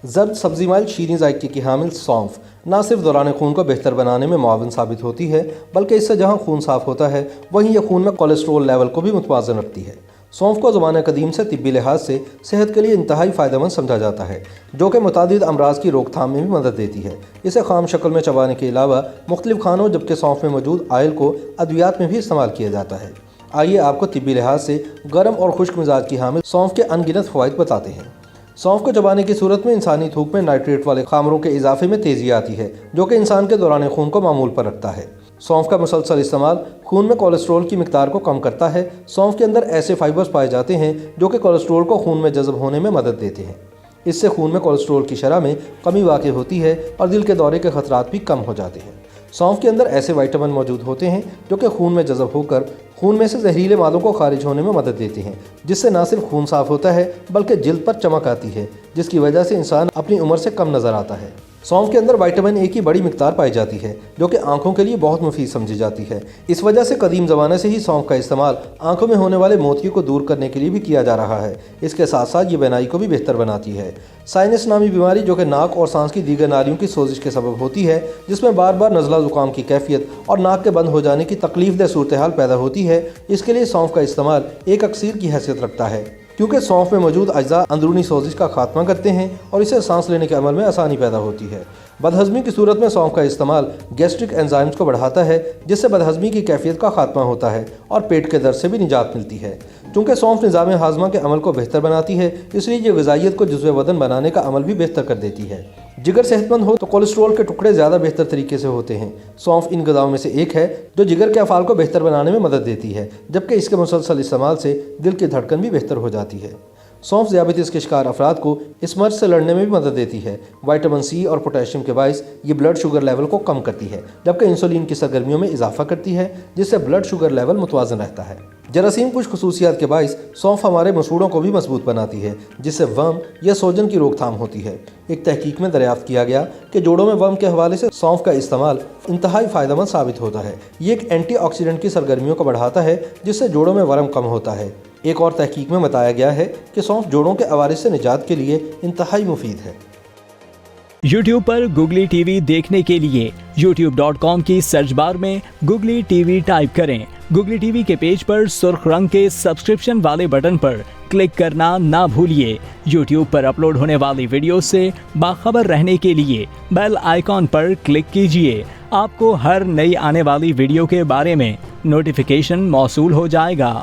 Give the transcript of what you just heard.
زرد سبزی مائل شیریں ذائقے کی حامل سونف نہ صرف دوران خون کو بہتر بنانے میں معاون ثابت ہوتی ہے بلکہ اس سے جہاں خون صاف ہوتا ہے وہیں یہ خون میں کولیسٹرول لیول کو بھی متوازن رکھتی ہے۔ سونف کو زمانہ قدیم سے طبی لحاظ سے صحت کے لیے انتہائی فائدہ مند سمجھا جاتا ہے، جو کہ متعدد امراض کی روک تھام میں بھی مدد دیتی ہے۔ اسے خام شکل میں چبانے کے علاوہ مختلف کھانوں جبکہ سونف میں موجود آئل کو ادویات میں بھی استعمال کیا جاتا ہے۔ آئیے آپ کو طبی لحاظ سے گرم اور خشک مزاج کی حامل سونف کے ان گنت فوائد بتاتے ہیں۔ سونف کو چبانے کی صورت میں انسانی تھوک میں نائٹریٹ والے خامروں کے اضافے میں تیزی آتی ہے، جو کہ انسان کے دوران خون کو معمول پر رکھتا ہے۔ سونف کا مسلسل استعمال خون میں کولیسٹرول کی مقدار کو کم کرتا ہے۔ سونف کے اندر ایسے فائبرز پائے جاتے ہیں جو کہ کولیسٹرول کو خون میں جذب ہونے میں مدد دیتے ہیں۔ اس سے خون میں کولیسٹرول کی شرح میں کمی واقع ہوتی ہے اور دل کے دورے کے خطرات بھی کم ہو جاتے ہیں۔ سونف کے اندر ایسے وائٹامن موجود ہوتے ہیں جو کہ خون میں جذب ہو کر خون میں سے زہریلے مادوں کو خارج ہونے میں مدد دیتے ہیں، جس سے نہ صرف خون صاف ہوتا ہے بلکہ جلد پر چمک آتی ہے، جس کی وجہ سے انسان اپنی عمر سے کم نظر آتا ہے۔ سونف کے اندر وائٹامن اے کی بڑی مقدار پائی جاتی ہے جو کہ آنکھوں کے لیے بہت مفید سمجھی جاتی ہے۔ اس وجہ سے قدیم زمانے سے ہی سونف کا استعمال آنکھوں میں ہونے والے موتیے کو دور کرنے کے لیے بھی کیا جا رہا ہے۔ اس کے ساتھ ساتھ یہ بینائی کو بھی بہتر بناتی ہے۔ سائنس نامی بیماری جو کہ ناک اور سانس کی دیگر نالیوں کی سوزش کے سبب ہوتی ہے، جس میں بار بار نزلہ زکام کی کیفیت اور ناک کے بند ہو جانے کی تکلیف دہ صورتحال پیدا ہوتی ہے، اس کے لیے سونف کا استعمال ایک اکسیر کی حیثیت رکھتا ہے، کیونکہ سونف میں موجود اجزاء اندرونی سوزش کا خاتمہ کرتے ہیں اور اسے سانس لینے کے عمل میں آسانی پیدا ہوتی ہے۔ بدہضمی کی صورت میں سونف کا استعمال گیسٹرک انزائمز کو بڑھاتا ہے، جس سے بدہضمی کی کیفیت کا خاتمہ ہوتا ہے اور پیٹ کے درد سے بھی نجات ملتی ہے۔ چونکہ سونف نظام ہاضمہ کے عمل کو بہتر بناتی ہے، اس لیے یہ غذائیت کو جزو بدن بنانے کا عمل بھی بہتر کر دیتی ہے۔ جگر صحت مند ہو تو کولیسٹرول کے ٹکڑے زیادہ بہتر طریقے سے ہوتے ہیں۔ سونف ان غذاؤں میں سے ایک ہے جو جگر کے افعال کو بہتر بنانے میں مدد دیتی ہے، جبکہ اس کے مسلسل استعمال سے دل کی دھڑکن بھی بہتر ہو جاتی ہے۔ سونف ذیابیطس کے شکار افراد کو اس مرض سے لڑنے میں بھی مدد دیتی ہے۔ وائٹامن سی اور پوٹاشیم کے باعث یہ بلڈ شوگر لیول کو کم کرتی ہے، جبکہ انسولین کی سرگرمیوں میں اضافہ کرتی ہے، جس سے بلڈ شوگر لیول متوازن رہتا ہے۔ جراثیم کش خصوصیات کے باعث سونف ہمارے مسوڑوں کو بھی مضبوط بناتی ہے، جس سے ورم یا سوجن کی روک تھام ہوتی ہے۔ ایک تحقیق میں دریافت کیا گیا کہ جوڑوں میں ورم کے حوالے سے سونف کا استعمال انتہائی فائدہ مند ثابت ہوتا ہے۔ یہ ایک اینٹی آکسیڈنٹ کی سرگرمیوں کو بڑھاتا ہے، جس سے جوڑوں میں ورم کم ہوتا ہے۔ ایک اور تحقیق میں بتایا گیا ہے کہ سونف جوڑوں کے عوارض سے نجات کے لیے انتہائی مفید ہے۔ YouTube پر گوگلی ٹی وی دیکھنے کے لیے youtube.com کی سرچ بار میں گوگلی ٹی وی ٹائپ کریں۔ گوگلی ٹی وی کے پیج پر سرخ رنگ کے سبسکرپشن والے بٹن پر کلک کرنا نہ بھولیے۔ YouTube پر اپلوڈ ہونے والی ویڈیو سے باخبر رہنے کے لیے بیل آئیکن پر کلک کیجیے۔ آپ کو ہر نئی آنے والی ویڈیو کے بارے میں نوٹیفیکیشن موصول ہو جائے گا۔